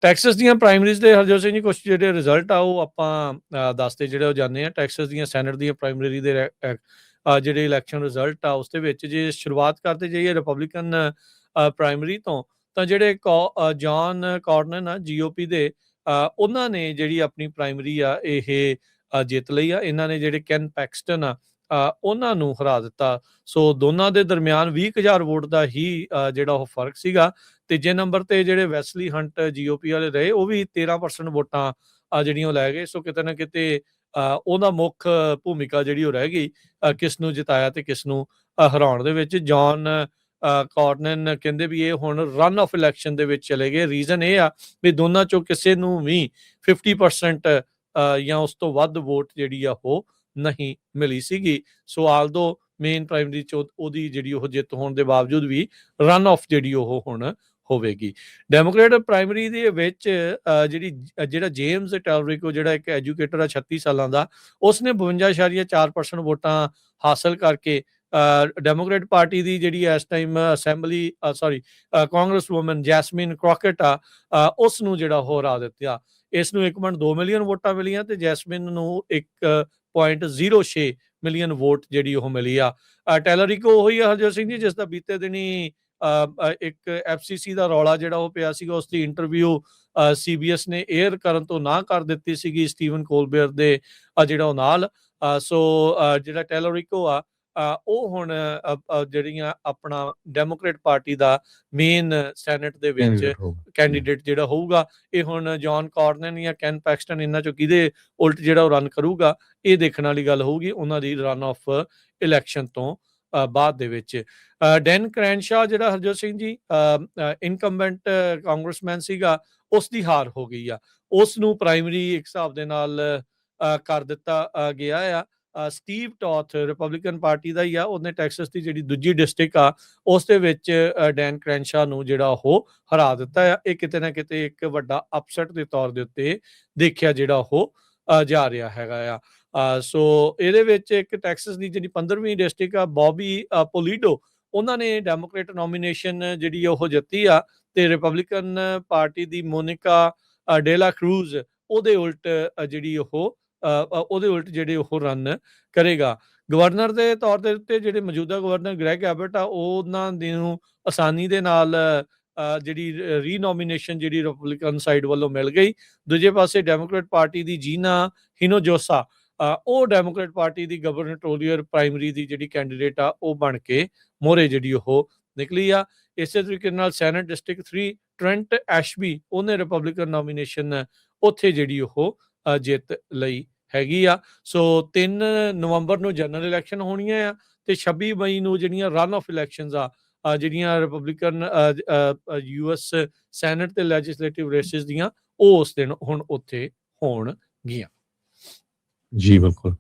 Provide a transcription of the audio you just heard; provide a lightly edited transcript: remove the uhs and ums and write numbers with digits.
Texas ਦੀਆਂ ਪ੍ਰਾਇਮਰੀਜ਼ ਦੇ ਹਰਜੋਤ ਸਿੰਘ ਜੀ ਕੁਛ ਜਿਹੜੇ ਰਿਜ਼ਲਟ ਆ ਉਹ ਆਪਾਂ ਦੱਸਦੇ ਜਿਹੜੇ ਉਹ ਜਾਂਦੇ ਆ। ਟੈਕਸਸ ਦੀਆਂ ਸੈਨੇਟ ਦੀਆਂ ਪ੍ਰਾਇਮਰੀ ਦੇ ਜਿਹੜੇ ਇਲੈਕਸ਼ਨ ਰਿਜ਼ਲਟ ਆ ਉਸ ਦੇ ਵਿੱਚ ਜੇ ਸ਼ੁਰੂਆਤ ਕਰਦੇ ਜਾਈਏ ਰਿਪਬਲਿਕਨ ਪ੍ਰਾਇਮਰੀ ਤੋਂ, ਤਾਂ ਜਿਹੜੇ ਜੌਨ ਕਾਰਨਨ ਆ GOP ਦੇ, ਉਹਨਾਂ ਨੇ ਜਿਹੜੀ ਆਪਣੀ ਪ੍ਰਾਇਮਰੀ ਆ ਇਹ ਜਿੱਤ ਲਈ ਆ। ਇਹਨਾਂ ਨੇ ਜਿਹੜੇ ਕੈਨ ਪੈਕਸਟਨ ਆ ਉਹਨਾਂ ਨੂੰ ਹਰਾ ਦਿੱਤਾ। ਸੋ ਦੋਨਾਂ ਦੇ ਦਰਮਿਆਨ 20,000 ਵੋਟ ਦਾ ਹੀ ਜਿਹੜਾ ਉਹ ਫਰਕ ਸੀਗਾ। ਤੀਜੇ ਨੰਬਰ ਤੇ ਜਿਹੜੇ ਵੈਸਲੀ ਹੰਟ GOP ਵਾਲੇ ਰਹੇ, ਉਹ ਵੀ 13% ਵੋਟਾਂ ਜਿਹੜੀਆਂ ਉਹ ਲੈ ਗਏ। ਸੋ ਕਿਤੇ ਨਾ ਕਿਤੇ ਉਹਦਾ ਮੁੱਖ ਭੂਮਿਕਾ ਜਿਹੜੀ ਉਹ ਰਹਿ ਗਈ ਕਿਸ ਨੂੰ ਜਿਤਾਇਆ ਤੇ ਕਿਸ ਨੂੰ ਹਰਾਉਣ ਦੇ ਵਿੱਚ। ਜੌਨ ਕਾਰਨਨ ਕਹਿੰਦੇ ਵੀ ਇਹ ਹੁਣ ਰਨ ਆਫ ਇਲੈਕਸ਼ਨ ਦੇ ਵਿੱਚ ਚਲੇ ਗਏ। ਰੀਜ਼ਨ ਇਹ ਆ ਵੀ ਦੋਨਾਂ ਚੋਂ ਕਿਸੇ ਨੂੰ ਵੀ 50% ਜਾਂ ਉਸ ਤੋਂ ਵੱਧ ਵੋਟ ਜਿਹੜੀ ਆ ਉਹ ਨਹੀਂ ਮਿਲੀ ਸੀਗੀ। ਸੋ ਆਲਦੋ ਮੇਨ ਪ੍ਰਾਇਮਰੀ ਚ ਉਹਦੀ ਜਿਹੜੀ ਉਹ ਜਿੱਤ ਹੋਣ ਦੇ ਬਾਵਜੂਦ ਵੀ ਰਨ ਆਫ ਜਿਹੜੀ ਉਹ ਹੁਣ ਹੋਵੇਗੀ। ਡੈਮੋਕ੍ਰੇਟ ਪ੍ਰਾਇਮਰੀ ਦੇ ਵਿੱਚ ਜਿਹੜਾ ਜੇਮਸ ਟੈਲਰਿਕੋ ਜਿਹੜਾ ਇੱਕ ਐਜੂਕੇਟਰ ਆ 36 ਸਾਲਾਂ ਦਾ, ਉਸਨੇ 52.4% ਵੋਟਾਂ ਹਾਸਲ ਕਰਕੇ ਡੈਮੋਕ੍ਰੇਟ ਪਾਰਟੀ ਦੀ ਜਿਹੜੀ ਇਸ ਟਾਈਮ ਕਾਂਗਰਸ ਵੂਮਨ ਜੈਸਮੀਨ ਕ੍ਰੋਕਟ ਆ ਉਸ ਨੂੰ ਜਿਹੜਾ ਉਹ ਹਰਾ ਦਿੱਤਾ। ਇਸ ਨੂੰ 1.2 ਮਿਲੀਅਨ ਵੋਟਾਂ ਮਿਲੀਆਂ ਤੇ ਜੈਸਮਿਨ ਨੂੰ 1.06 ਮਿਲੀਅਨ ਵੋਟ ਜਿਹੜੀ ਉਹ ਮਿਲੀ ਆ। ਟੈਲਰਿਕੋ ਉਹੀ ਆ ਹਰਜੋਤ ਸਿੰਘ ਜੀ ਜਿਸ ਦਾ ਬੀਤੇ ਦਿਨੀ ਇੱਕ FCC ਦਾ ਰੌਲਾ ਜਿਹੜਾ ਉਹ ਪਿਆ ਸੀਗਾ। ਉਸ ਦੀ ਇੰਟਰਵਿਊ CBS ਨੇ ਏਅਰ ਕਰਨ ਤੋਂ ਨਾ ਕਰ ਦਿੱਤੀ ਸੀਗੀ ਸਟੀਵਨ ਕੋਲਬੇਅਰ ਦੇ ਜਿਹੜਾ ਉਹ ਨਾਲ। ਸੋ ਜਿਹੜਾ ਟੈਲਰਿਕੋ ਆ ਉਹ ਹੁਣ ਜਿਹੜੀਆਂ ਆਪਣਾ ਡੈਮੋਕ੍ਰੇਟ ਪਾਰਟੀ ਦਾ ਮੇਨ ਸੈਨੇਟ ਦੇ ਵਿੱਚ ਕੈਂਡੀਡੇਟ ਜਿਹੜਾ ਹੋਊਗਾ। ਇਹ ਹੁਣ ਜੌਨ ਕਾਰਨਨ ਜਾਂ ਕੈਨ ਪੈਕਸਟਨ ਇਹਨਾਂ ਚੋਂ ਕਿਹਦੇ ਉਲਟ ਜਿਹੜਾ ਉਹ ਰਨ ਕਰੂਗਾ, ਇਹ ਦੇਖਣ ਵਾਲੀ ਗੱਲ ਹੋਊਗੀ ਉਹਨਾਂ ਦੀ ਰਨ ਆਫ ਇਲੈਕਸ਼ਨ ਤੋਂ ਬਾਅਦ ਦੇ ਵਿੱਚ। ਡੈਨ ਕ੍ਰੈਨਸ਼ਾ ਜਿਹੜਾ ਹਰਜੋਤ ਸਿੰਘ ਜੀ ਇਨਕੰਬੈਂਟ ਕਾਂਗਰਸਮੈਨ ਸੀਗਾ, ਉਸ ਦੀ ਹਾਰ ਹੋ ਗਈ ਆ। ਉਸ ਨੂੰ ਪ੍ਰਾਇਮਰੀ ਇੱਕ ਹਿਸਾਬ ਦੇ ਨਾਲ ਕਰ ਦਿੱਤਾ ਗਿਆ ਆ। ਸਟੀਵ ਟੌਥ ਰਿਪਬਲਿਕਨ ਪਾਰਟੀ ਦਾ ਹੀ ਆ, ਉਹਨੇ ਟੈਕਸਸ ਦੀ ਜਿਹੜੀ ਦੂਜੀ ਡਿਸਟ੍ਰਿਕਟ ਆ ਉਸ ਦੇ ਵਿੱਚ ਡੈਨ ਕ੍ਰੈਨਸ਼ਾ ਨੂੰ ਜਿਹੜਾ ਉਹ ਹਰਾ ਦਿੱਤਾ ਆ। ਇਹ ਕਿਤੇ ਨਾ ਕਿਤੇ ਇੱਕ ਵੱਡਾ ਅਪਸੈਟ ਦੇ ਤੌਰ ਦੇ ਉੱਤੇ ਦੇਖਿਆ ਜਿਹੜਾ ਉਹ ਜਾ ਰਿਹਾ ਹੈਗਾ ਆ। ਸੋ ਇਹਦੇ ਵਿੱਚ ਇੱਕ ਟੈਕਸਸ ਦੀ ਜਿਹੜੀ 15ਵੀਂ ਡਿਸਟ੍ਰਿਕਟ ਆ ਬੌਬੀ ਪੋਲੀਡੋ, ਉਹਨਾਂ ਨੇ ਡੈਮੋਕ੍ਰੇਟ ਨੋਮੀਨੇਸ਼ਨ ਜਿਹੜੀ ਉਹ ਜਿੱਤੀ ਆ ਤੇ ਰਿਪਬਲਿਕਨ ਪਾਰਟੀ ਦੀ ਮੋਨਿਕਾ ਡੇਲਾ ਕਰੂਜ਼ ਉਹਦੇ ਉਲਟ ਜਿਹੜੇ ਉਹ ਰਨ ਕਰੇਗਾ। ਗਵਰਨਰ ਦੇ ਤੌਰ ਦੇ ਉੱਤੇ ਜਿਹੜੇ ਮੌਜੂਦਾ ਗਵਰਨਰ ਗ੍ਰੈਗ ਐਬਟ ਆ ਉਹਨਾਂ ਨੂੰ ਆਸਾਨੀ ਦੇ ਨਾਲ ਜਿਹੜੀ ਰੀਨੋਮੀਨੇਸ਼ਨ ਜਿਹੜੀ ਰਿਪਬਲਿਕਨ ਸਾਈਡ ਵੱਲੋਂ ਮਿਲ ਗਈ। ਦੂਜੇ ਪਾਸੇ ਡੈਮੋਕ੍ਰੇਟ ਪਾਰਟੀ ਦੀ ਜੀਨਾ ਹਿਨੋਜੋਸਾ ਉਹ ਡੈਮੋਕ੍ਰੇਟ ਪਾਰਟੀ ਦੀ ਗਵਰਨਟੋਰੀਅਲ ਪ੍ਰਾਇਮਰੀ ਦੀ ਜਿਹੜੀ ਕੈਂਡੀਡੇਟ ਆ ਉਹ ਬਣ ਕੇ ਮੋਹਰੇ ਜਿਹੜੀ ਉਹ ਨਿਕਲੀ ਆ। ਇਸੇ ਤਰੀਕੇ ਨਾਲ ਸੈਨੇਟ ਡਿਸਟ੍ਰਿਕਟ 3 ਟ੍ਰੈਂਟ ਐਸ਼ਬੀ ਉਹਨੇ ਰਿਪਬਲਿਕਨ ਨੋਮੀਨੇਸ਼ਨ ਉੱਥੇ ਜਿਹੜੀ ਉਹ ਜਿੱਤ ਲਈ ਹੈਗੀ ਆ। ਸੋ 3 ਨਵੰਬਰ ਨੂੰ ਜਨਰਲ ਇਲੈਕਸ਼ਨ ਹੋਣੀਆਂ ਆ ਤੇ 26 ਮਈ ਨੂੰ ਜਿਹੜੀਆਂ ਰਨ ਆਫ ਇਲੈਕਸ਼ਨਸ ਆ ਜਿਹੜੀਆਂ ਰਿਪਬਲਿਕਨ US ਸੈਨੇਟ ਤੇ ਲੈਜਿਸਲੇਟਿਵ ਰੇਸਿਸ ਦੀਆਂ, ਉਹ ਉਸ ਦਿਨ ਹੁਣ ਉੱਥੇ ਹੋਣਗੀਆਂ। ਜੀ ਬਿਲਕੁਲ।